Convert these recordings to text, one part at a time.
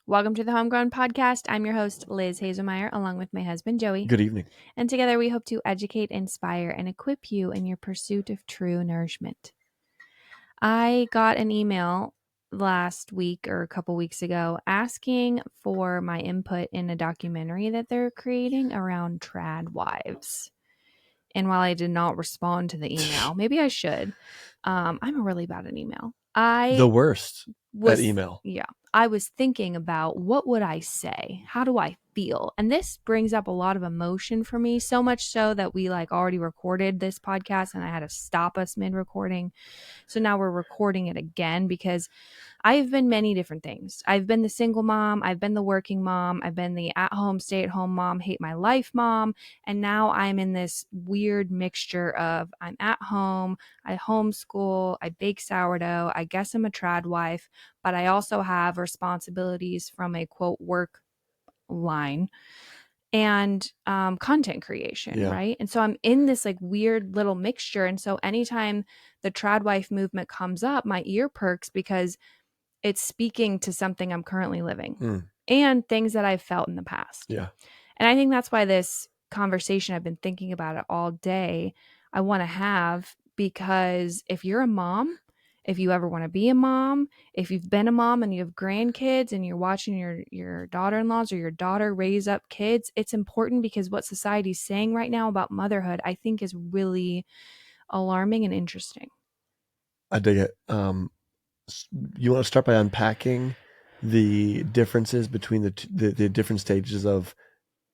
Welcome to the Homegrown Podcast. I'm your host, Liz Hazelmeyer, along with my husband, Joey. Good evening. And together we hope to educate, inspire, and equip you in your pursuit of true nourishment. I got an email last week or a couple weeks ago asking for my input in a documentary that they're creating around Tradwives. And while I did not respond to the email, maybe I should. I'm really bad at email. The worst at email. Yeah. I was thinking about what would I say? How do I feel? And this brings up a lot of emotion for me, so much so that we already recorded this podcast and I had to stop us mid-recording. So now we're recording it again because I've been many different things. I've been the single mom. I've been the working mom. I've been the at-home, stay-at-home mom, hate my life mom. And now I'm in this weird mixture of I'm at home, I homeschool, I bake sourdough, I guess I'm a tradwife, but I also have responsibilities from a quote work line and content creation, right? And so I'm in this weird little mixture. And so anytime the tradwife movement comes up, my ear perks because it's speaking to something I'm currently living and things that I've felt in the past. Yeah. And I think that's why this conversation, I've been thinking about it all day, I want to have, because if you're a mom, if you ever want to be a mom, if you've been a mom and you have grandkids and you're watching your daughter-in-laws or your daughter raise up kids, it's important because what society's saying right now about motherhood, I think is really alarming and interesting. I dig it. You want to start by unpacking the differences between the different stages of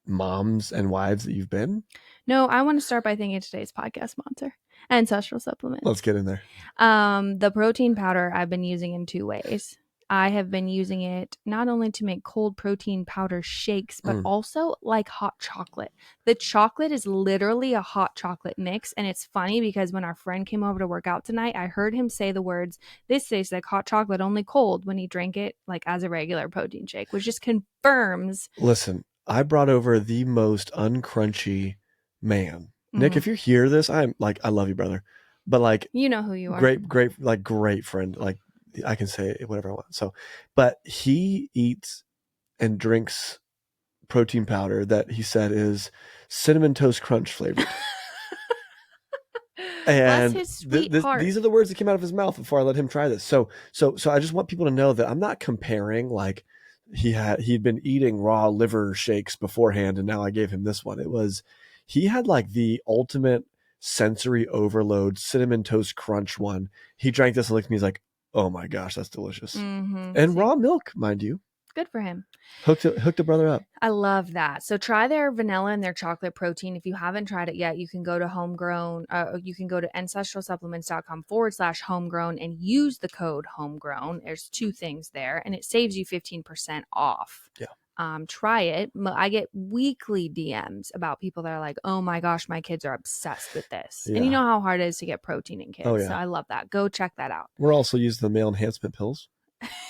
moms and wives that you've been? No, I want to start by thanking today's podcast sponsor, Ancestral Supplement. Let's get in there. The protein powder I've been using in two ways. I have been using it not only to make cold protein powder shakes, but also like hot chocolate. The chocolate is literally a hot chocolate mix. And it's funny because when our friend came over to work out tonight, I heard him say the words, "This tastes like hot chocolate, only cold," when he drank it as a regular protein shake, which just confirms. Listen, I brought over the most uncrunchy man. Nick, if you hear this, I love you, brother. But you know who you are. Great friend. I can say whatever I want. So, but he eats and drinks protein powder that he said is Cinnamon Toast Crunch flavored. And his sweet heart. These are the words that came out of his mouth before I let him try this. So I just want people to know that I'm not comparing he'd been eating raw liver shakes beforehand and now I gave him this one. He had the ultimate sensory overload Cinnamon Toast Crunch one. He drank this and looked at me, he's like, "Oh my gosh, that's delicious." And raw milk, mind you. Good for him. Hooked a brother up. I love that. So try their vanilla and their chocolate protein. If you haven't tried it yet, you can go to you can go to ancestralsupplements.com/homegrown and use the code homegrown. There's two things there and it saves you 15% off. Yeah. Try it. I get weekly DMs about people that are like, "Oh my gosh, my kids are obsessed with this." Yeah. And you know how hard it is to get protein in kids. Oh, yeah. So I love that. Go check that out. We're also using the male enhancement pills.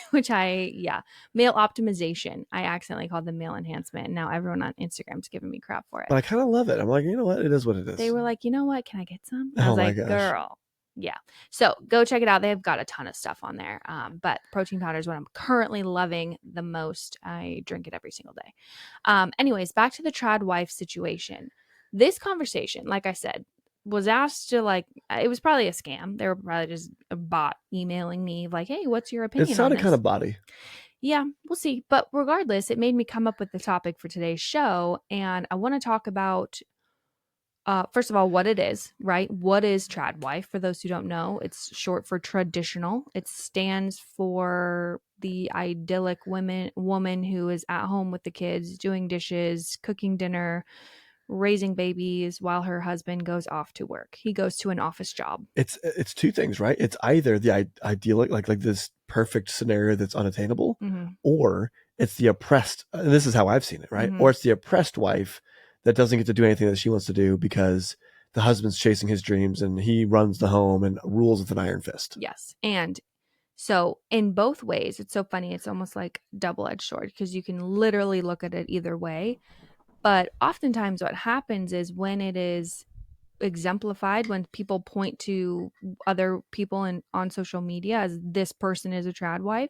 Which male optimization. I accidentally called them male enhancement. And now everyone on Instagram's giving me crap for it. But I kind of love it. I'm like, you know what? It is what it is. They were like, "You know what? Can I get some?" I was like, gosh. Girl. Yeah. So go check it out. They've got a ton of stuff on there. But protein powder is what I'm currently loving the most. I drink it every single day. Anyways, back to the tradwife situation. This conversation, like I said, was asked to it was probably a scam. They were probably just a bot emailing me like, "Hey, what's your opinion?" It sounded kind of body. Yeah, we'll see. But regardless, it made me come up with the topic for today's show. And I want to talk about, first of all, what it is, right? What is tradwife? For those who don't know, it's short for traditional. It stands for the idyllic woman who is at home with the kids, doing dishes, cooking dinner, raising babies while her husband goes off to work. He goes to an office job. It's two things, right? It's either the idyllic, like this perfect scenario that's unattainable, or it's the oppressed. And this is how I've seen it, right? Or it's the oppressed wife that doesn't get to do anything that she wants to do because the husband's chasing his dreams and he runs the home and rules with an iron fist. Yes. And so in both ways, it's so funny. It's almost like double-edged sword because you can literally look at it either way. But oftentimes what happens is when it is exemplified, when people point to other people on social media as this person is a tradwife,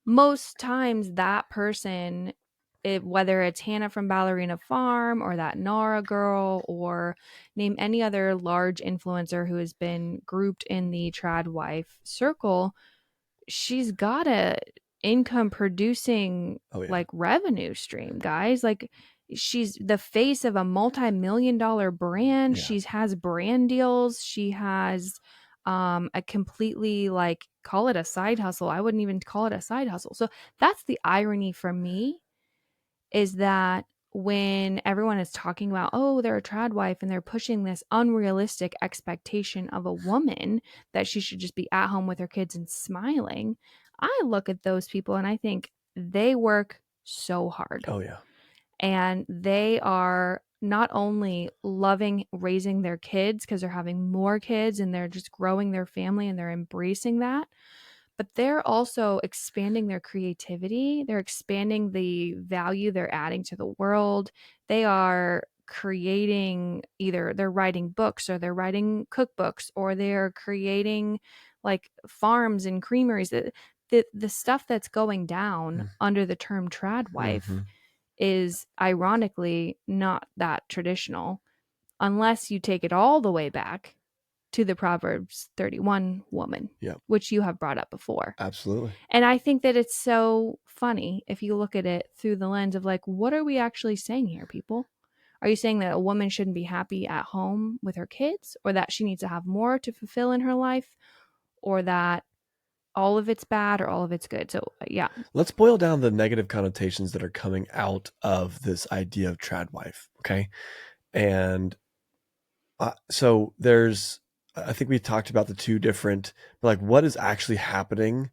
most times that person, whether it's Hannah from Ballerina Farm or that Nara girl or name any other large influencer who has been grouped in the Tradwife circle, she's got a income producing like revenue stream, guys. Like she's the face of a multi-million-dollar brand. She has brand deals. She has a completely like, call it a side hustle. I wouldn't even call it a side hustle. So that's the irony for me, is that when everyone is talking about, oh, they're a trad wife and they're pushing this unrealistic expectation of a woman that she should just be at home with her kids and smiling, I look at those people and I think they work so hard. Oh, yeah. And they are not only loving raising their kids because they're having more kids and they're just growing their family and they're embracing that, but they're also expanding their creativity. They're expanding the value they're adding to the world. They are creating, either they're writing books or they're writing cookbooks or they're creating like farms and creameries. The stuff that's going down under the term trad wife is ironically not that traditional, unless you take it all the way back to the Proverbs 31 woman, which you have brought up before. Absolutely. And I think that it's so funny if you look at it through the lens of like, what are we actually saying here, people? Are you saying that a woman shouldn't be happy at home with her kids, or that she needs to have more to fulfill in her life, or that all of it's bad or all of it's good? So yeah. Let's boil down the negative connotations that are coming out of this idea of trad wife. Okay. And so I think we talked about the two different, like what is actually happening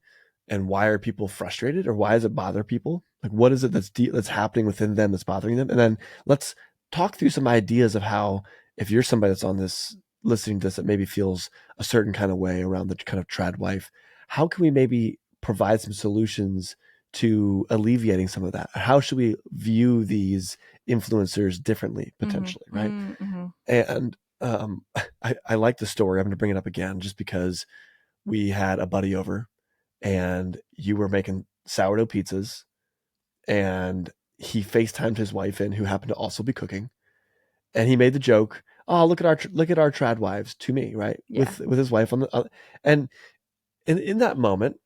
and why are people frustrated, or why does it bother people? Like what is it that's happening within them that's bothering them? And then let's talk through some ideas of how, if you're somebody that's on this, listening to this, that maybe feels a certain kind of way around the kind of trad wife, how can we maybe provide some solutions to alleviating some of that? How should we view these influencers differently, potentially, right? And I like the story. I'm going to bring it up again just because we had a buddy over and you were making sourdough pizzas and he FaceTimed his wife in, who happened to also be cooking. And he made the joke, "Oh, look at our trad wives," to me, right? Yeah. With his wife on the, and in that moment,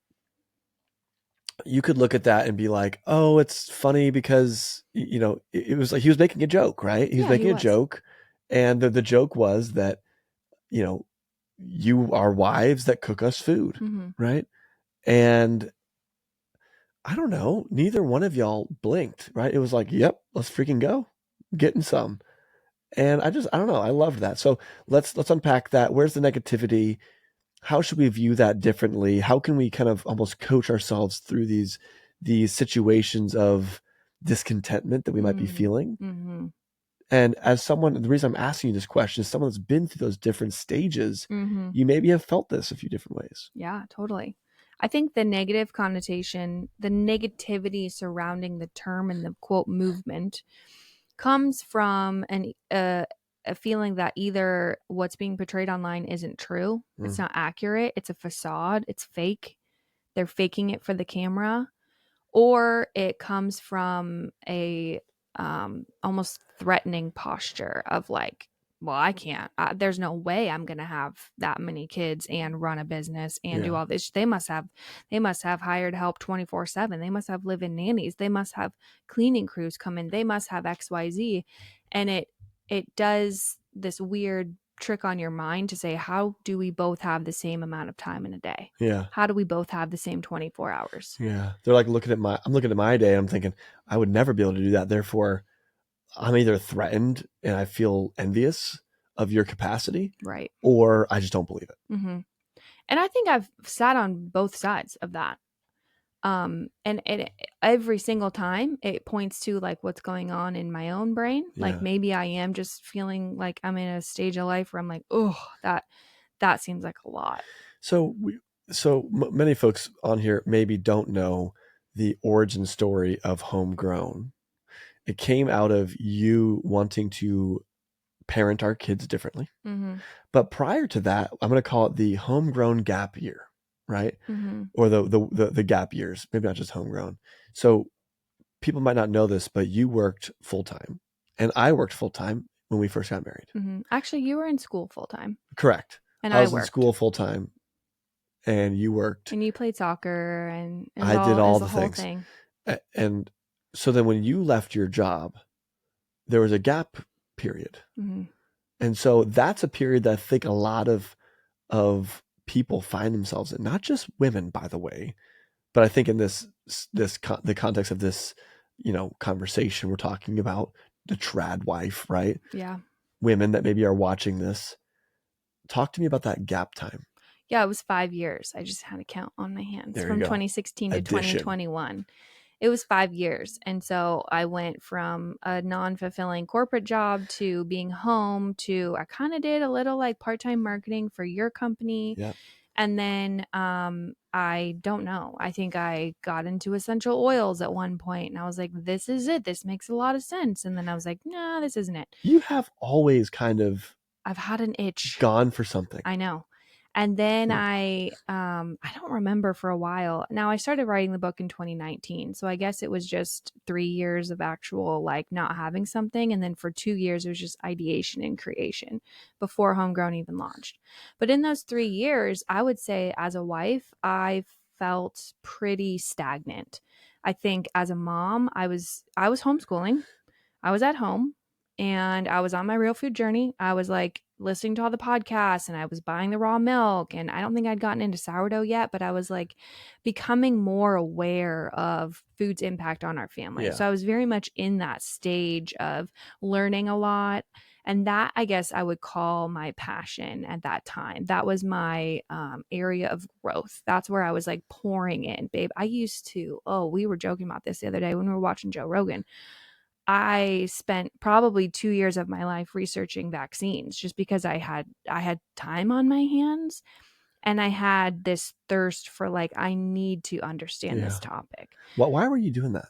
you could look at that and be like, "Oh, it's funny because, you know, it was like he was making a joke, right? He was making a joke. And the joke was that, you know, you are wives that cook us food, right? And I don't know, neither one of y'all blinked, right? It was like, yep, let's freaking go, getting some. And I don't know, I loved that. So let's unpack that. Where's the negativity? How should we view that differently? How can we kind of almost coach ourselves through these situations of discontentment that we might be feeling? And as someone, the reason I'm asking you this question is someone that's been through those different stages, you maybe have felt this a few different ways. Yeah, totally. I think the negative connotation, the negativity surrounding the term and the quote movement comes from a feeling that either what's being portrayed online isn't true, it's not accurate, it's a facade, it's fake, they're faking it for the camera, or it comes from a almost threatening posture of like, well, I can't, there's no way I'm gonna have that many kids and run a business and do all this. They must have hired help 24/7. They must have live-in nannies. They must have cleaning crews come in. They must have XYZ. And it does this weird trick on your mind to say, how do we both have the same amount of time in a day? How do we both have the same 24 hours? They're like I'm looking at my day and I'm thinking, I would never be able to do that. Therefore, I'm either threatened and I feel envious of your capacity, right? Or I just don't believe it. And I think I've sat on both sides of that. And every single time it points to like what's going on in my own brain. Like maybe I am just feeling like I'm in a stage of life where I'm like, oh, that seems like a lot. So many folks on here maybe don't know the origin story of Homegrown. It came out of you wanting to parent our kids differently. But prior to that, I'm going to call it the homegrown gap year. right? Mm-hmm. Or the gap years, maybe not just homegrown. So people might not know this, but you worked full time, and I worked full time when we first got married. Mm-hmm. Actually, you were in school full time. Correct. And I I was in worked. school full time, and you worked. And you played soccer, and I did it all was the a whole things. thing. And so then when you left your job, there was a gap period. Mm-hmm. And so that's a period that I think a lot of people find themselves in, not just women, by the way, but I think in the context of this, conversation, we're talking about the Tradwife, right? Yeah. Women that maybe are watching this. Talk to me about that gap time. Yeah, it was 5 years. I just had to count on my hands There from you go. 2016 to Addition. 2021. It was 5 years. And so I went from a non-fulfilling corporate job to being home to I kind of did a little like part-time marketing for your company. Yeah. And then I don't know. I think I got into essential oils at one point and I was like, this is it. This makes a lot of sense. And then I was like, nah, this isn't it. You have always kind of I've had an itch. gone for something. I know. And then I don't remember for a while. Now I started writing the book in 2019. So I guess it was just 3 years of actual like not having something. And then for 2 years, it was just ideation and creation before Homegrown even launched. But in those 3 years, I would say as a wife, I felt pretty stagnant. I think as a mom, I was homeschooling. I was at home and I was on my real food journey. I was like listening to all the podcasts and I was buying the raw milk. And I don't think I'd gotten into sourdough yet, but I was like becoming more aware of food's impact on our family. Yeah. So I was very much in that stage of learning a lot. And that, I guess, I would call my passion at that time. That was my area of growth. That's where I was like pouring in, babe. I used to, we were joking about this the other day when we were watching Joe Rogan. I spent probably 2 years of my life researching vaccines just because I had time on my hands and I had this thirst for like, I need to understand this topic. Well, why were you doing that?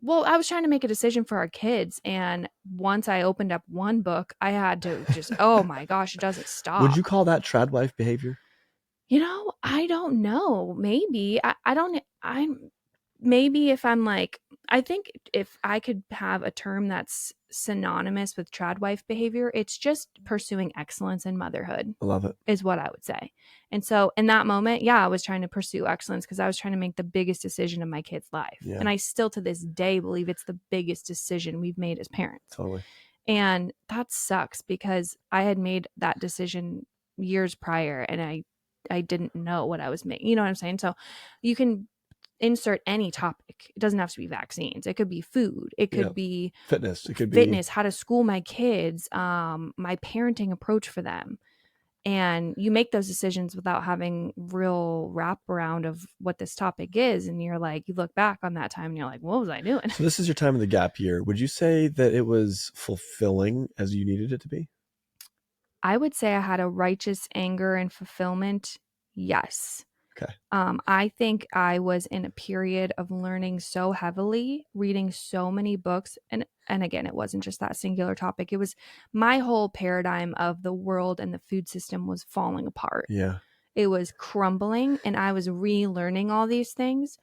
Well, I was trying to make a decision for our kids. And once I opened up one book, I had to just, oh my gosh, it doesn't stop. Would you call that Tradwife behavior? I don't know. Maybe. Maybe if I'm like, I think if I could have a term that's synonymous with Tradwife behavior, it's just pursuing excellence in motherhood. I love it. Is what I would say. And so in that moment, I was trying to pursue excellence because I was trying to make the biggest decision of my kid's life. Yeah. And I still to this day believe it's the biggest decision we've made as parents. Totally. And that sucks because I had made that decision years prior and I didn't know what I was making. You know what I'm saying? So you can insert any topic. It doesn't have to be vaccines. It could be food. It could be fitness. It could be how to school my kids, my parenting approach for them. And you make those decisions without having real wraparound of what this topic is. And you're like, you look back on that time and you're like, what was I doing? So this is your time of the gap year. Would you say that it was fulfilling as you needed it to be? I would say I had a righteous anger and fulfillment. Yes. Okay. I think I was in a period of learning so heavily, reading so many books. And again, it wasn't just that singular topic. It was my whole paradigm of the world and the food system was falling apart. Yeah. It was crumbling and I was relearning all these things.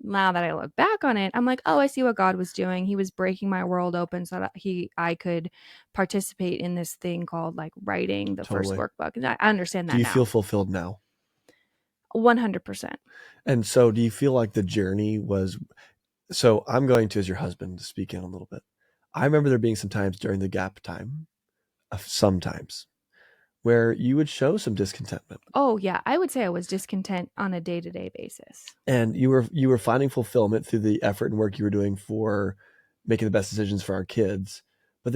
Now that I look back on it, I'm like, oh, I see what God was doing. He was breaking my world open so that I could participate in this thing called like writing the first workbook. And I understand that now. Do you feel fulfilled now? 100%. And so do you feel like the journey was, so I'm going to, as your husband, to speak in a little bit. I remember there being some times during the gap time, sometimes, where you would show some discontentment. Oh yeah, I would say I was discontent on a day-to-day basis. And you were finding fulfillment through the effort and work you were doing for making the best decisions for our kids. But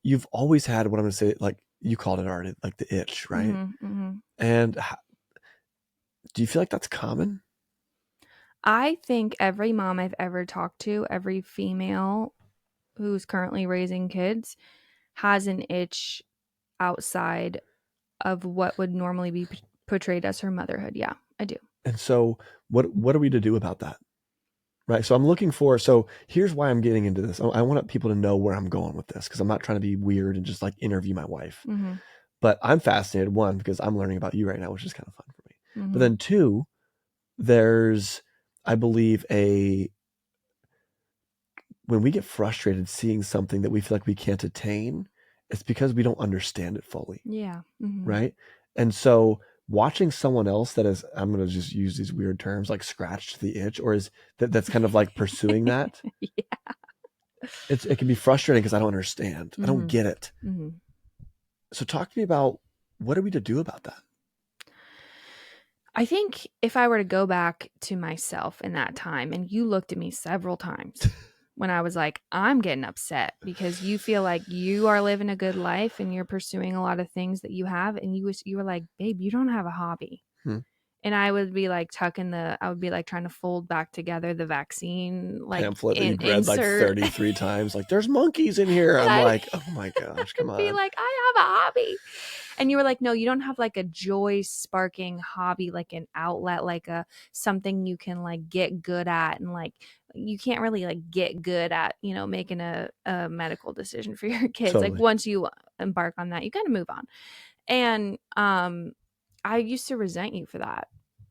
you've always had what I'm going to say, like you called it already, like the itch, right? Mm-hmm, mm-hmm. And do you feel like that's common? I think every mom I've ever talked to, every female who's currently raising kids has an itch outside of what would normally be portrayed as her motherhood. Yeah, I do. And so what are we to do about that? Right. So here's why I'm getting into this. I want people to know where I'm going with this because I'm not trying to be weird and just like interview my wife. Mm-hmm. But I'm fascinated, one, because I'm learning about you right now, which is kind of fun for me. Mm-hmm. But then two, there's, I believe, when we get frustrated seeing something that we feel like we can't attain, it's because we don't understand it fully. Yeah. Mm-hmm. Right. And so watching someone else that is, I'm going to just use these weird terms, like scratched the itch, or that's kind of like pursuing that. Yeah. It can be frustrating because I don't understand. I don't get it. Mm-hmm. So talk to me about, what are we to do about that? I think if I were to go back to myself in that time, and you looked at me several times when I was like, I'm getting upset because you feel like you are living a good life and you're pursuing a lot of things that you have. And you were like, babe, you don't have a hobby. And I would be like I would be like trying to fold back together the vaccine like pamphlet that you've read like 33 times. Like, there's monkeys in here. I'm like, oh my gosh, come on. Be like, I have a hobby. And you were like, no, you don't have like a joy sparking hobby, like an outlet, like something you can like get good at. And like, you can't really like get good at, making a medical decision for your kids. Totally. Like once you embark on that, you kind of move on. And I used to resent you for that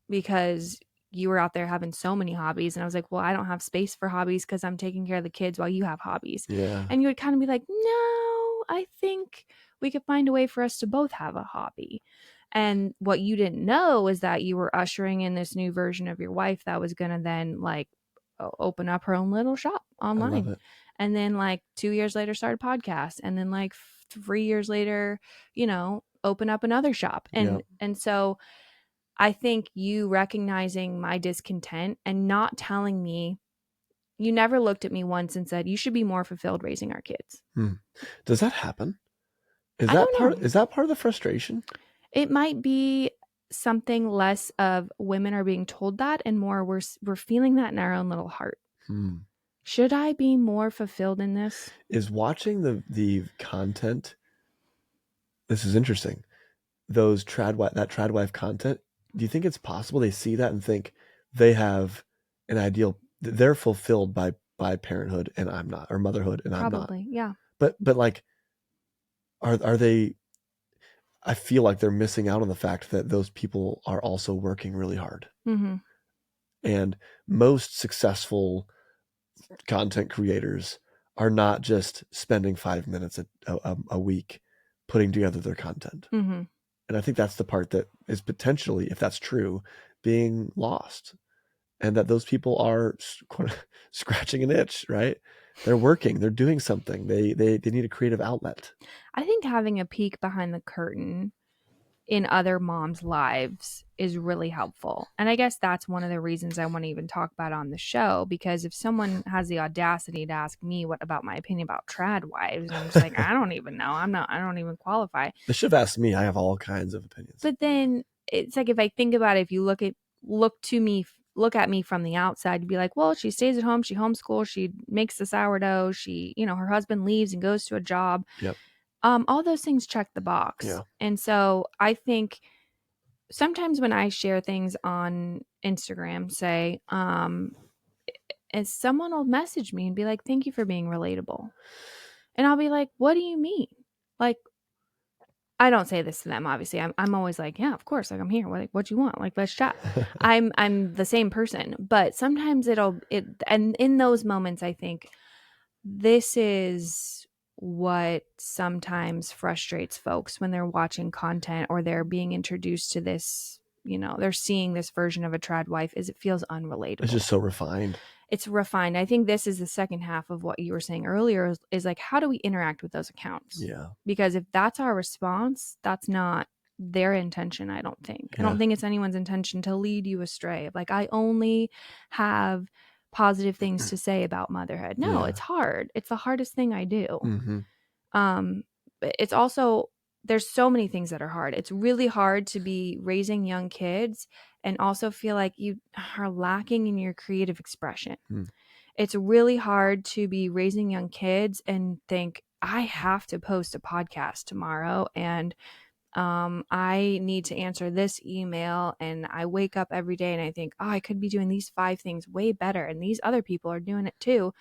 because you were out there having so many hobbies. And I was like, well, I don't have space for hobbies because I'm taking care of the kids while you have hobbies. Yeah. And you would kind of be like, no, I think we could find a way for us to both have a hobby. And what you didn't know is that you were ushering in this new version of your wife that was going to then like open up her own little shop online. I love it. And then like 2 years later, start a podcast. And then like 3 years later, open up another shop. And so I think you recognizing my discontent and not telling me, you never looked at me once and said, you should be more fulfilled raising our kids. Does that happen? Is that part of the frustration? It might be something less of women are being told that and more we're feeling that in our own little heart. Should I be more fulfilled in this? Is watching the content, this is interesting, that Tradwife content, do you think it's possible they see that and think they have an ideal, they're fulfilled by parenthood and I'm not, or motherhood and I'm not? Probably, yeah. But like, are they, I feel like they're missing out on the fact that those people are also working really hard. And most successful content creators are not just spending 5 minutes a week putting together their content. And I think that's the part that is potentially, if that's true, being lost. And that those people are scratching an itch, right? They're working, they're doing something. They need a creative outlet. I think having a peek behind the curtain in other moms' lives is really helpful. And I guess that's one of the reasons I want to even talk about it on the show, because if someone has the audacity to ask me what about my opinion about Tradwives, I'm just like, I don't even know. I don't even qualify. They should have asked me. I have all kinds of opinions. But then it's like, if I think about it, if you look at me from the outside, you'd be like, well, she stays at home, she homeschools, she makes the sourdough, she, her husband leaves and goes to a job. Yep. All those things check the box. Yeah. And so I think sometimes when I share things on Instagram, say, and someone will message me and be like, thank you for being relatable. And I'll be like, what do you mean? Like, I don't say this to them, obviously. I'm always like, yeah, of course. Like, I'm here. What you want? Like, let's chat. I'm the same person. But sometimes and in those moments, I think this is what sometimes frustrates folks when they're watching content or they're being introduced to this, they're seeing this version of a Tradwife, is it feels unrelatable. It's just so refined. It's refined. I think this is the second half of what you were saying earlier is like, how do we interact with those accounts? Yeah. Because if that's our response, that's not their intention, I don't think. Yeah. I don't think it's anyone's intention to lead you astray. Like, I only have positive things to say about motherhood. No, It's hard. It's the hardest thing I do. But it's also, there's so many things that are hard. It's really hard to be raising young kids and also feel like you are lacking in your creative expression. It's really hard to be raising young kids and think, I have to post a podcast tomorrow and I need to answer this email, and I wake up every day and I think, I could be doing these 5 things way better and these other people are doing it too.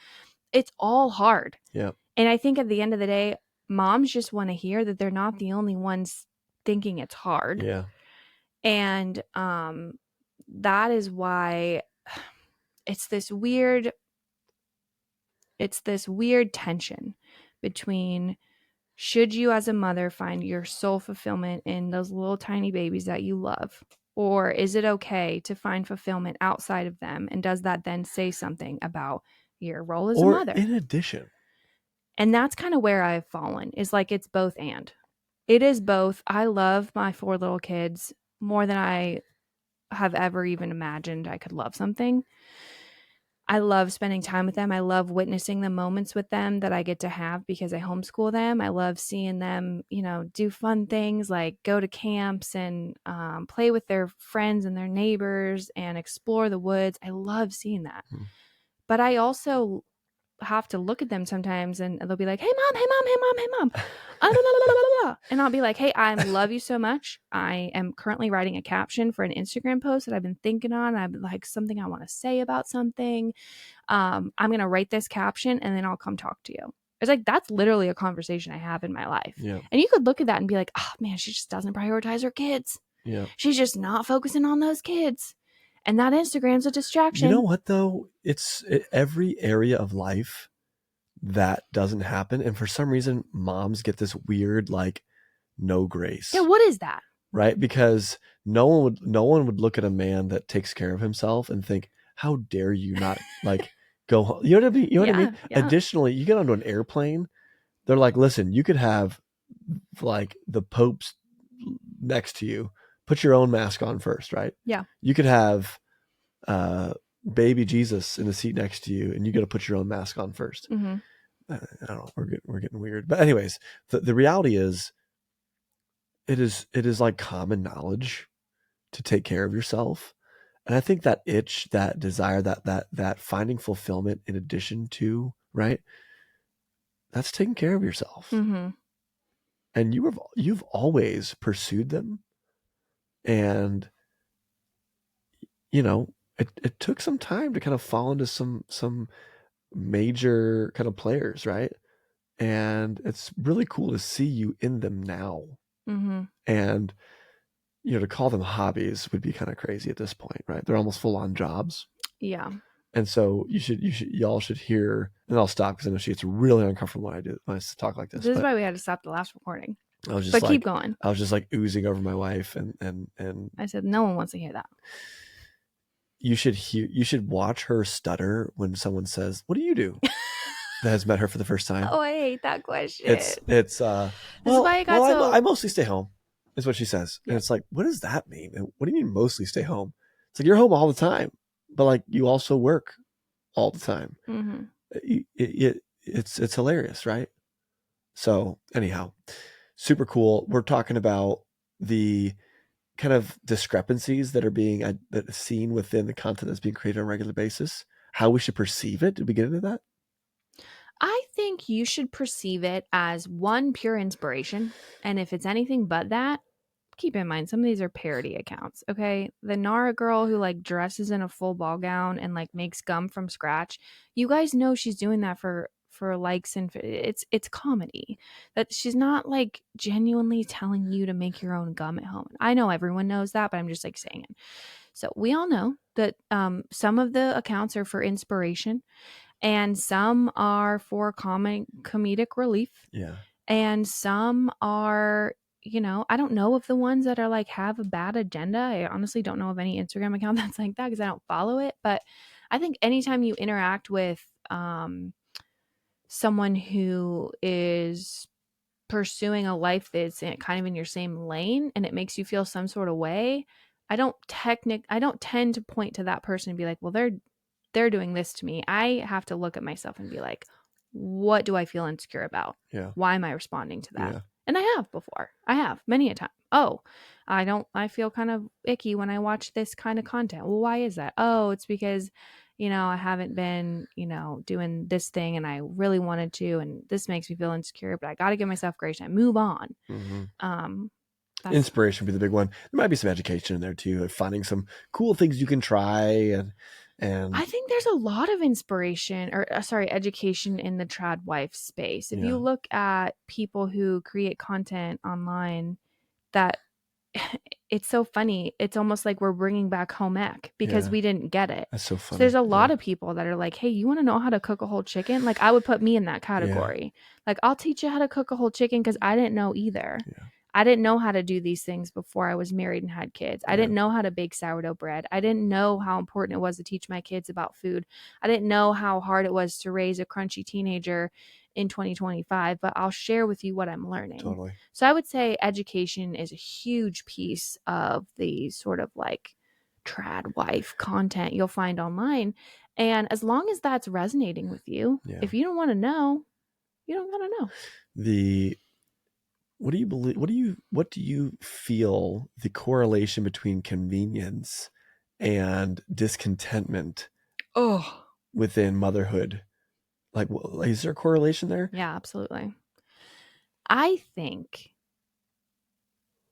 It's all hard. Yeah. And I think at the end of the day, moms just want to hear that they're not the only ones thinking it's hard. Yeah. And that is why it's this weird tension between, should you as a mother find your sole fulfillment in those little tiny babies that you love? Or is it okay to find fulfillment outside of them? And does that then say something about your role as a mother? In addition. And that's kind of where I've fallen, is like, it's both and. It is both. I love my 4 little kids more than I have ever even imagined I could love something. I love spending time with them. I love witnessing the moments with them that I get to have because I homeschool them. I love seeing them, do fun things like go to camps and play with their friends and their neighbors and explore the woods. I love seeing that. But I also have to look at them sometimes and they'll be like, hey mom, hey mom, hey mom, hey mom. And I'll be like, hey, I love you so much. I am currently writing a caption for an Instagram post that I've been thinking on. I've like something I want to say about something. I'm going to write this caption and then I'll come talk to you. It's like, that's literally a conversation I have in my life. Yeah. And you could look at that and be like, oh man, she just doesn't prioritize her kids. Yeah. She's just not focusing on those kids. And that Instagram's a distraction. You know what though? Every area of life that doesn't happen. And for some reason, moms get this weird, like, no grace. Yeah, what is that? Right? Because no one would look at a man that takes care of himself and think, how dare you not like go home? You know what I mean? What I mean? Yeah. Additionally, you get onto an airplane, they're like, listen, you could have like the Pope's next to you. Put your own mask on first, right? Yeah. You could have baby Jesus in the seat next to you, and you got to put your own mask on first. Mm-hmm. I don't know. We're getting weird, but anyways, the reality is, it is like common knowledge to take care of yourself, and I think that itch, that desire, that finding fulfillment in addition to, right, that's taking care of yourself, and you've always pursued them, and it took some time to kind of fall into some major kind of players, right? And it's really cool to see you in them now. And to call them hobbies would be kind of crazy at this point, right? They're almost full-on jobs. Yeah. And so y'all should hear, and I'll stop because I know she gets really uncomfortable when I talk like this. This is why we had to stop the last recording. I was just keep going. I was just like oozing over my wife, and I said no one wants to hear that. You should watch her stutter when someone says, "What do you do?" that has met her for the first time. Oh, I hate that question. It's this is why I mostly stay home, is what she says. Yeah. And it's like, what does that mean? And what do you mean mostly stay home? It's like, you're home all the time, but like you also work all the time. It's hilarious, right? So anyhow, super cool. We're talking about the kind of discrepancies that are being seen within the content that's being created on a regular basis, how we should perceive it. Did we get into that? I think you should perceive it as one, pure inspiration. And if it's anything but that, keep in mind, some of these are parody accounts. Okay. The Nara girl who like dresses in a full ball gown and like makes gum from scratch. You guys know she's doing that for likes, and it's comedy. That she's not like genuinely telling you to make your own gum at home. I know everyone knows that, but I'm just like saying it. So we all know that some of the accounts are for inspiration, and some are for comedic relief. Yeah. And some are, I don't know if the ones that are like have a bad agenda. I honestly don't know of any Instagram account that's like that because I don't follow it. But I think anytime you interact with someone who is pursuing a life that's kind of in your same lane and it makes you feel some sort of way, I don't tend to point to that person and be like, well, they're doing this to me. I have to look at myself and be like, what do I feel insecure about? Yeah. Why am I responding to that? Yeah. And I have before. I have many a time. Oh, I feel kind of icky when I watch this kind of content. Well, why is that? Oh, it's because, I haven't been, doing this thing and I really wanted to, and this makes me feel insecure, but I got to give myself grace and I move on. Inspiration would be the big one. There might be some education in there too, like finding some cool things you can try. And I think there's a lot of inspiration education in the Tradwife space. If you look at people who create content online that it's so funny. It's almost like we're bringing back home ec because Yeah. we didn't get it. That's so So funny. there's a lot of people that are like, hey, you want to know how to cook a whole chicken? Like, I would put me in that category. Like, I'll teach you how to cook a whole chicken because I didn't know either. Yeah. I didn't know how to do these things before I was married and had kids. I didn't know how to bake sourdough bread. I didn't know how important it was to teach my kids about food. I didn't know how hard it was to raise a crunchy teenager in 2025, but I'll share with you what I'm learning. Totally. So I would say education is a huge piece of the sort of like Tradwife content you'll find online. And as long as that's resonating with you, if you don't want to know, you don't want to know. What do you believe? What do you feel the correlation between convenience and discontentment within motherhood? Like, is there a correlation there? Yeah, absolutely. I think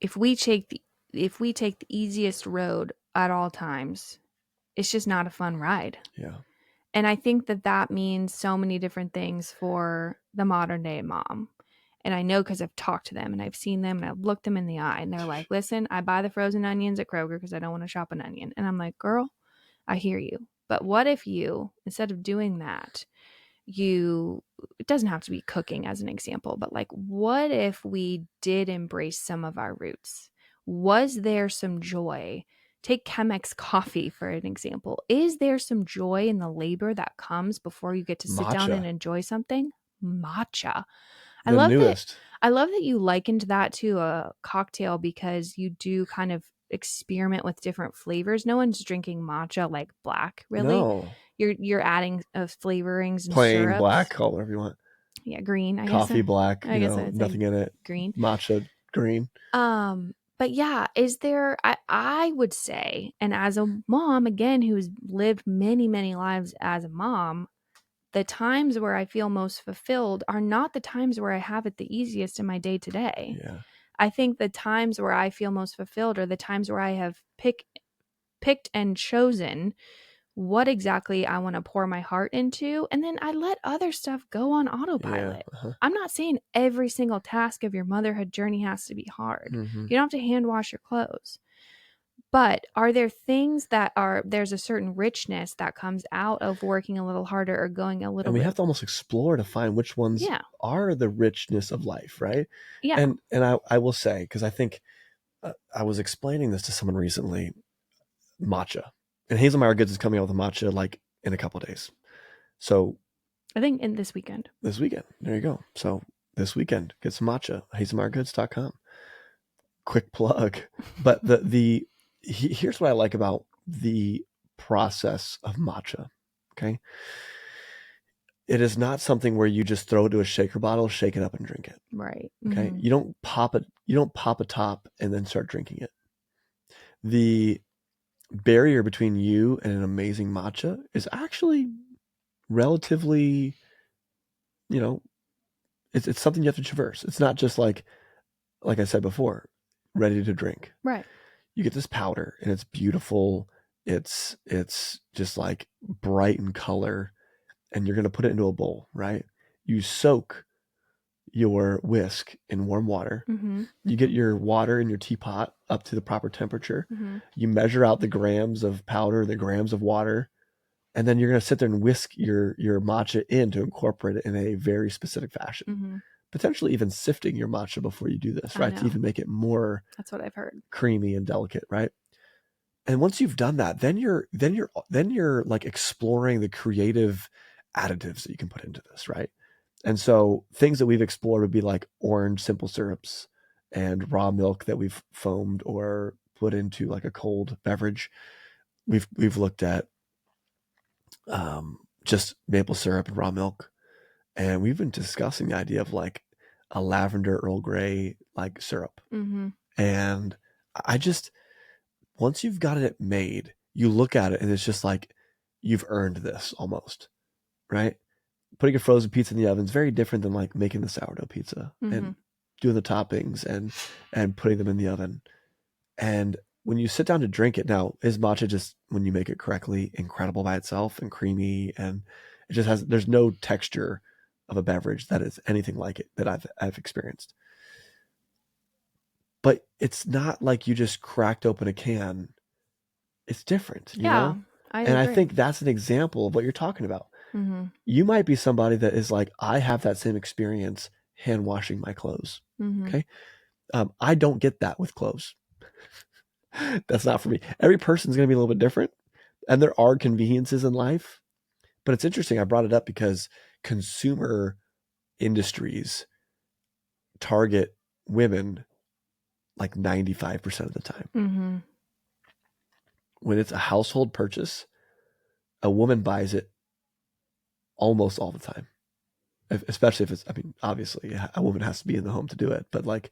if we take the easiest road at all times, it's just not a fun ride. Yeah. And I think that means so many different things for the modern day mom. And I know because I've talked to them and I've seen them and I've looked them in the eye and they're like, listen, I buy the frozen onions at Kroger because I don't want to shop an onion. And I'm like, girl, I hear you. But what if you, instead of doing that, it doesn't have to be cooking as an example, but like, what if we did embrace some of our roots? Was there some joy? Take Chemex coffee for an example. Is there some joy in the labor that comes before you get to sit down and enjoy something? Matcha. I love that you likened that to a cocktail because you do kind of experiment with different flavors. No one's drinking matcha like black, really. No. You're adding flavorings and plain syrups. black, call it whatever you want. Yeah, green. Coffee black. I guess I'd nothing in it. Green. Matcha green. But yeah, is there? I would say, and as a mom again who's lived many lives as a mom, the times where I feel most fulfilled are not the times where I have it the easiest in my day to day. Yeah. I think the times where I feel most fulfilled are the times where I have picked and chosen what exactly I want to pour my heart into, and then I let other stuff go on autopilot. I'm not saying every single task of your motherhood journey has to be hard. You don't have to hand wash your clothes. But are there things there's a certain richness that comes out of working a little harder or going a little and we have to almost explore to find which ones are the richness of life, right? Yeah. And I will say, because I think I was explaining this to someone recently, matcha. And Hazelmeyer Goods is coming out with a matcha like in a couple of days. So I think in this weekend. There you go. So this weekend, get some matcha, hazelmeyergoods.com. Quick plug. But here's what I like about the process of matcha. Okay. It is not something where you just throw it to a shaker bottle, shake it up and drink it. Right. Okay. You don't pop a top and then start drinking it. The barrier between you and an amazing matcha is actually relatively, it's something you have to traverse. It's not just like I said before, ready to drink. Right. You get this powder and it's beautiful. It's just like bright in color, and you're going to put it into a bowl, right? You soak your whisk in warm water. You get your water in your teapot up to the proper temperature. You measure out the grams of powder, the grams of water, and then you're going to sit there and whisk your matcha in to incorporate it in a very specific fashion. Potentially even sifting your matcha before you do this, right? To even make it more, that's what I've heard, creamy and delicate, right? And once you've done that, then you're like exploring the creative additives that you can put into this, right? And so things that we've explored would be like orange simple syrups and raw milk that we've foamed or put into like a cold beverage. We've looked at just maple syrup and raw milk, and we've been discussing the idea of like a lavender Earl Grey like syrup. And I just, once you've got it made, you look at it and it's just like you've earned this almost, right? Putting a frozen pizza in the oven is very different than like making the sourdough pizza and doing the toppings and putting them in the oven. And when you sit down to drink it, now is matcha just, when you make it correctly, incredible by itself and creamy, and it just there's no texture of a beverage that is anything like it that I've experienced. but it's not like you just cracked open a can. It's different, you Yeah, know? I And I agree. think that's an example of what you're talking about. Mm-hmm. You might be somebody that is like, I have that same experience hand washing my clothes. Mm-hmm. Okay. I don't get that with clothes. That's not for me. Every person's going to be a little bit different. And there are conveniences in life. But it's interesting. I brought it up because consumer industries target women like 95% of the time. Mm-hmm. When it's a household purchase, a woman buys it almost all the time. Especially if it's, I mean, obviously a woman has to be in the home to do it, but like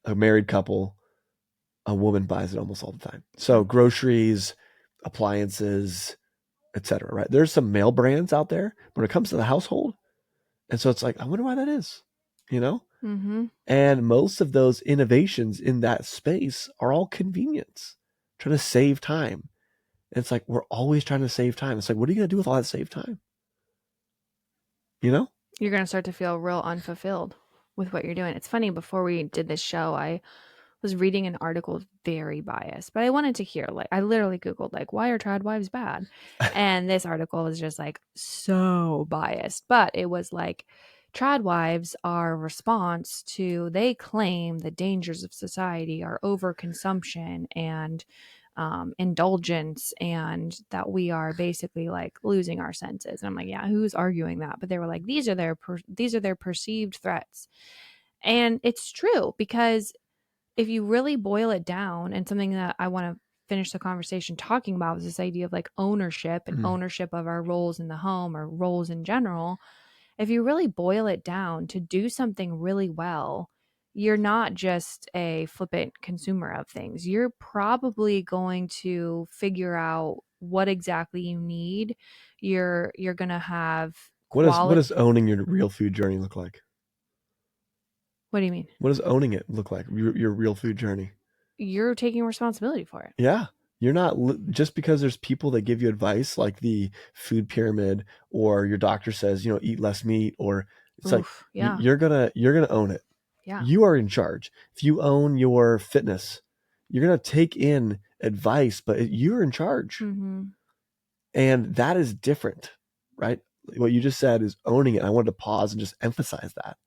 a married couple, a woman buys it almost all the time. So groceries, appliances, etc. Right? There's some male brands out there when it comes to the household. And so it's like, I wonder why that is, you know? Mm-hmm. And most of those innovations in that space are all convenience, trying to save time. And it's like, we're always trying to save time. It's like, what are you going to do with all that saved time? You know? You're going to start to feel real unfulfilled with what you're doing. It's funny, before we did this show, I was reading an article, very biased, but I wanted to hear, like, I literally Googled, like, why are Tradwives bad? And this article was just like so biased, but it was like, Tradwives are a response to, they claim the dangers of society are overconsumption and indulgence, and that we are basically like losing our senses. And I'm like, yeah, who's arguing that? But they were like, these are their perceived threats. And it's true, because if you really boil it down, and something that I want to finish the conversation talking about is this idea of like ownership and ownership of our roles in the home, or roles in general. If you really boil it down, to do something really well, you're not just a flippant consumer of things. You're probably going to figure out what exactly you need. You're going to have What quality. does owning your real food journey look like? What do you mean? What does owning it look like? Your real food journey? You're taking responsibility for it. Yeah. You're not, just because there's people that give you advice like the food pyramid, or your doctor says, you know, eat less meat, or it's like, Yeah. you're going to own it. Yeah. You are in charge. If you own your fitness, you're going to take in advice, but you're in charge. Mm-hmm. And that is different, right? What you just said is owning it. I wanted to pause and just emphasize that.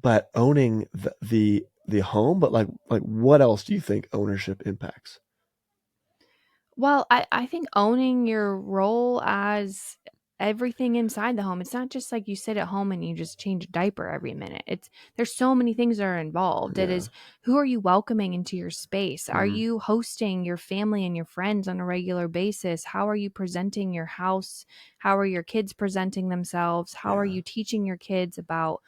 But owning the home, but like what else do you think ownership impacts? Well, I think owning your role as everything inside the home. It's not just like you sit at home and you just change a diaper every minute. There's so many things that are involved. It Yeah. is, who are you welcoming into your space? Are Mhm. you hosting your family and your friends on a regular basis? How are you presenting your house? How are your kids presenting themselves? How are Yeah. you teaching your kids about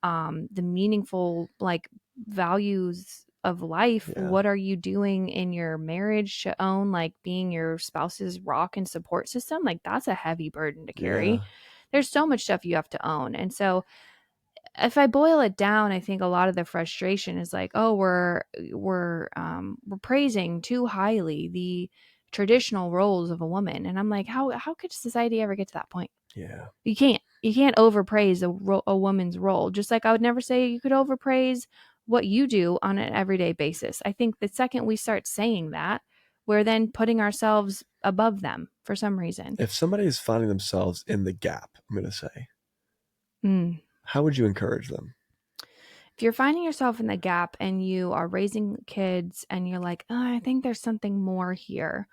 the meaningful like values of life? Yeah. What are you doing in your marriage to own, like being your spouse's rock and support system? Like, that's a heavy burden to carry. Yeah. There's so much stuff you have to own. And so if I boil it down, I think a lot of the frustration is like, oh, we're praising too highly the traditional roles of a woman. And I'm like, how could society ever get to that point? Yeah. You can't overpraise a woman's role. Just like I would never say you could overpraise what you do on an everyday basis. I think the second we start saying that, we're then putting ourselves above them for some reason. If somebody is finding themselves in the gap, I'm going to say, Mm. how would you encourage them? If you're finding yourself in the gap and you are raising kids and you're like, oh, I think there's something more here,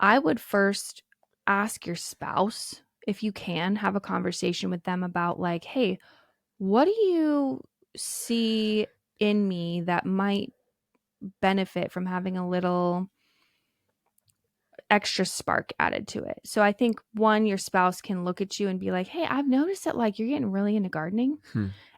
I would first ask your spouse, if you can, have a conversation with them about like, hey, what do you see in me that might benefit from having a little extra spark added to it? So I think, one, your spouse can look at you and be like, hey, I've noticed that like you're getting really into gardening.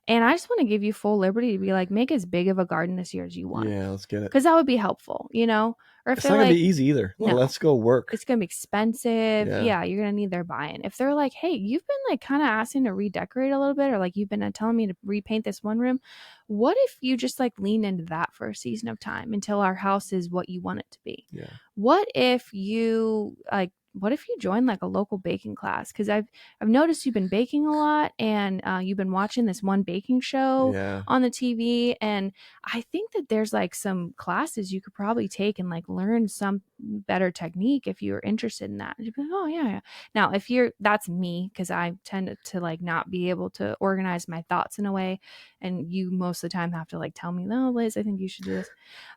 And I just want to give you full liberty to be like, make as big of a garden this year as you want. Yeah, let's get it. Because that would be helpful, you know? Or if It's they're not going to like, be easy either. Well, no, let's go work. it's going to be expensive. Yeah. Yeah, you're going to need their buy-in. If they're like, hey, you've been like kind of asking to redecorate a little bit, or like you've been telling me to repaint this one room, what if you just like lean into that for a season of time until our house is what you want it to be? Yeah. What if you like what if you join like a local baking class? Because I've noticed you've been baking a lot, and you've been watching this one baking show Yeah. on the TV, and I think that there's like some classes you could probably take and like learn some better technique if you're interested in that. You'd be like, oh yeah. Now, if that's me, because I tend to like not be able to organize my thoughts in a way, and you most of the time have to like tell me, no, Liz, I think you should do this.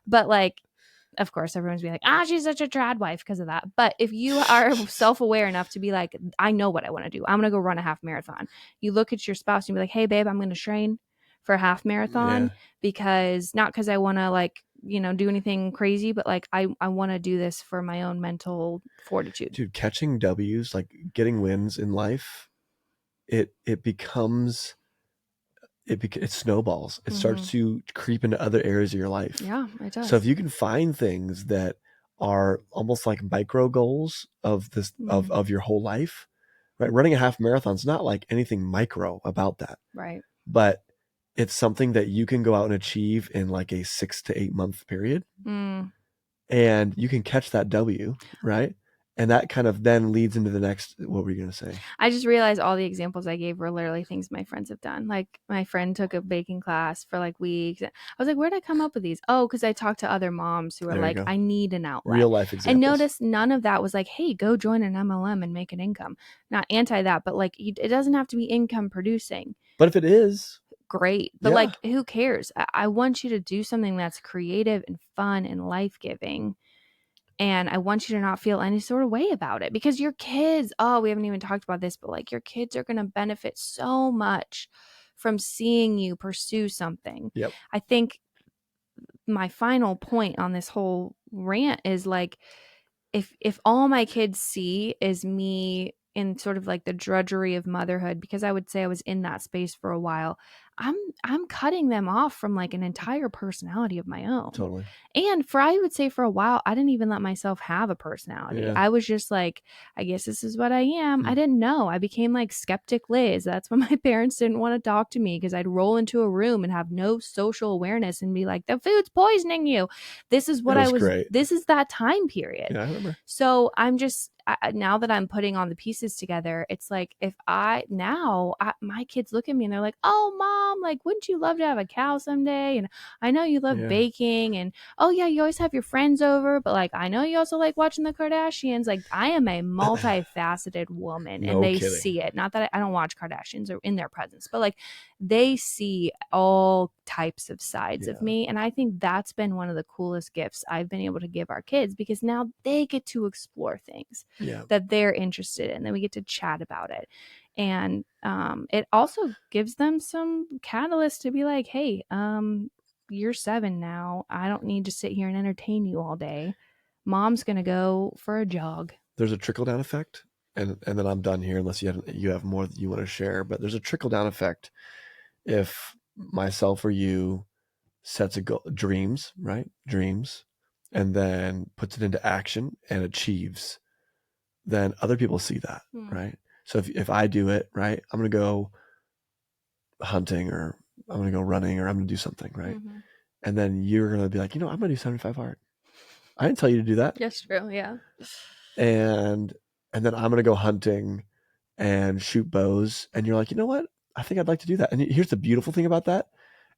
But like, of course, everyone's be like, she's such a Tradwife because of that. But if you are self-aware enough to be like, I know what I want to do, I'm going to go run a half marathon. You look at your spouse and be like, hey, babe, I'm going to train for a half marathon because not because I want to like, do anything crazy, but like I want to do this for my own mental fortitude. Dude, catching W's, like getting wins in life, it snowballs. It starts to creep into other areas of your life. Yeah, it does. So if you can find things that are almost like micro goals of this of your whole life, right? Running a half marathon is not like anything micro about that, right? But it's something that you can go out and achieve in like a 6 to 8 month period, and you can catch that W, right? And that kind of then leads into the next, what were you going to say? I just realized all the examples I gave were literally things my friends have done. Like my friend took a baking class for like weeks. I was like, where'd I come up with these? Oh, because I talked to other moms who are like, I need an outlet. Real life examples. And notice none of that was like, hey, go join an MLM and make an income. Not anti that, but like it doesn't have to be income producing. But if it is, great. But like, who cares? I want you to do something that's creative and fun and life-giving. And I want you to not feel any sort of way about it, because your kids, we haven't even talked about this, but like your kids are going to benefit so much from seeing you pursue something. Yep. I think my final point on this whole rant is like, if all my kids see is me in sort of like the drudgery of motherhood, because I would say I was in that space for a while, I'm cutting them off from like an entire personality of my own. Totally. And I would say for a while, I didn't even let myself have a personality. Yeah. I was just like, I guess this is what I am. I didn't know. I became like skeptic Liz. That's when my parents didn't want to talk to me, because I'd roll into a room and have no social awareness and be like, the food's poisoning you. This is what great. This is that time period. Yeah, I remember. So I'm just, now that I'm putting on the pieces together, it's like, if my kids look at me and they're like, oh, Mom, like, wouldn't you love to have a cow someday? And I know you love baking, and oh yeah, you always have your friends over, but like, I know you also like watching the Kardashians. Like, I am a multifaceted woman, and they see it. Not that I don't watch Kardashians or in their presence, but like, they see all types of sides of me. And I think that's been one of the coolest gifts I've been able to give our kids, because now they get to explore things that they're interested in. Then we get to chat about it. And it also gives them some catalyst to be like, hey, you're 7 now. I don't need to sit here and entertain you all day. Mom's going to go for a jog. There's a trickle-down effect. And then I'm done here, unless you have more that you want to share. But there's a trickle-down effect. If myself or you sets a goal, dreams, and then puts it into action and achieves, then other people see that, right? So if I do it, right, I'm going to go hunting, or I'm going to go running, or I'm going to do something, right? And then you're going to be like, I'm going to do 75 hard. I didn't tell you to do that. That's true, yeah. And then I'm going to go hunting and shoot bows. And you're like, you know what? I think I'd like to do that. And here's the beautiful thing about that.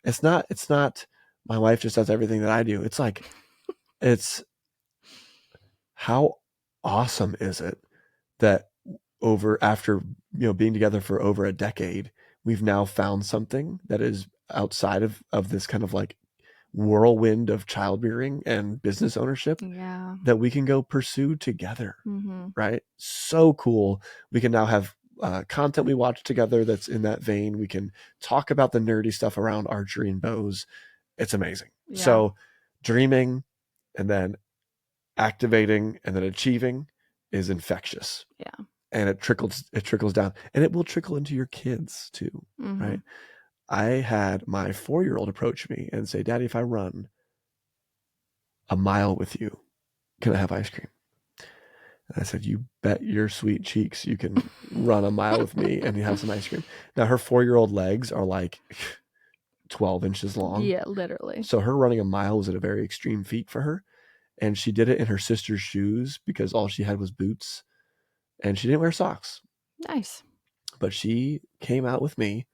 It's not my wife just does everything that I do. It's like, it's how awesome is it that after being together for over a decade, we've now found something that is outside of this kind of like whirlwind of child rearing and business ownership that we can go pursue together. Right? So cool. We can now have content we watch together that's in that vein. We can talk about the nerdy stuff around archery and bows. It's amazing. So dreaming, and then activating, and then achieving is infectious. Yeah. And it trickles down, and it will trickle into your kids too. Right? I had my 4-year-old approach me and say, Daddy, if I run a mile with you, can I have ice cream? And I said, you bet your sweet cheeks you can run a mile with me and you have some ice cream. Now, her 4-year-old legs are like 12 inches long. Yeah, literally. So her running a mile was at a very extreme feat for her. And she did it in her sister's shoes, because all she had was boots. and she didn't wear socks. Nice. But she came out with me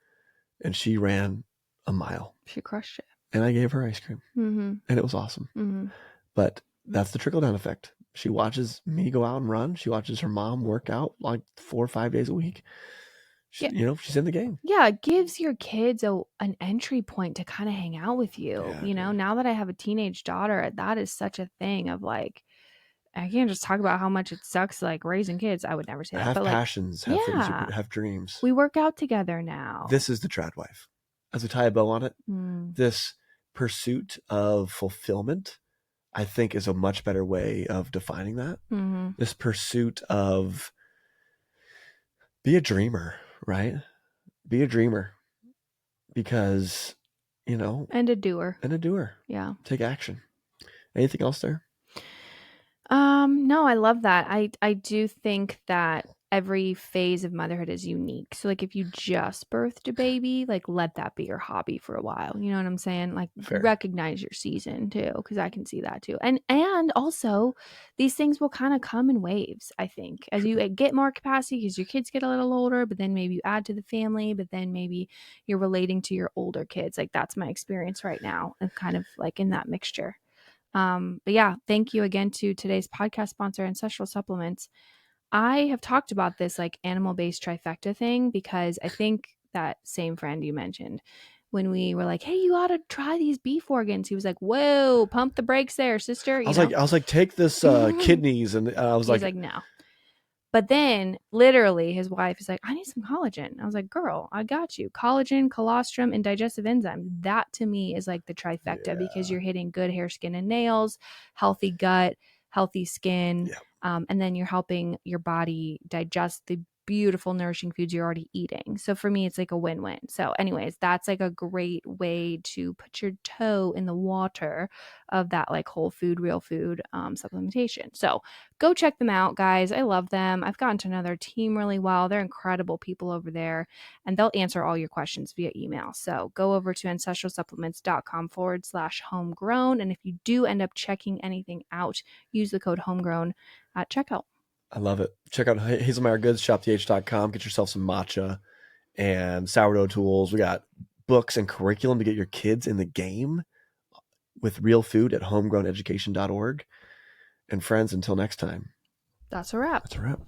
and she ran a mile. She crushed it. And I gave her ice cream. And it was awesome. But that's the trickle-down effect. She watches me go out and run. She watches her mom work out like 4 or 5 days a week. She, she's in the game. Yeah, it gives your kids an entry point to kind of hang out with you. Yeah, Now that I have a teenage daughter, that is such a thing of like, I can't just talk about how much it sucks like raising kids. I would never say that. Have but passions, have things, have dreams. We work out together now. This is the Tradwife. As we tie a bow on it, this pursuit of fulfillment, I think, is a much better way of defining that. This pursuit of be a dreamer, right? Be a dreamer, because, and a doer. Yeah. Take action. Anything else there? No, I love that. I do think that every phase of motherhood is unique. So like if you just birthed a baby, like let that be your hobby for a while. You know what I'm saying? Like Fair. Recognize your season too, because I can see that too. And also these things will kind of come in waves, I think, as you get more capacity because your kids get a little older, but then maybe you add to the family, but then maybe you're relating to your older kids. Like that's my experience right now, and kind of like in that mixture. But yeah, thank you again to today's podcast sponsor, Ancestral Supplements. I have talked about this like animal-based trifecta thing because I think that same friend you mentioned, when we were like, hey, you ought to try these beef organs, he was like, whoa, pump the brakes there, sister. I was like, take this kidneys, and I was like, no. But then literally his wife is like, I need some collagen. I was like, girl, I got you. Collagen, colostrum, and digestive enzymes. That to me is like the trifecta, because you're hitting good hair, skin, and nails, healthy gut, healthy skin. And then you're helping your body digest the beautiful, nourishing foods you're already eating. So for me, it's like a win-win. So anyways, that's like a great way to put your toe in the water of that like whole food, real food supplementation. So go check them out, guys. I love them. I've gotten to know their team really well. They're incredible people over there, and they'll answer all your questions via email. So go over to ancestralsupplements.com/homegrown. And if you do end up checking anything out, use the code homegrown at checkout. I love it. Check out Hazelmeyer Goods, shopth.com. Get yourself some matcha and sourdough tools. We got books and curriculum to get your kids in the game with real food at homegrowneducation.org. And friends, until next time. That's a wrap. That's a wrap.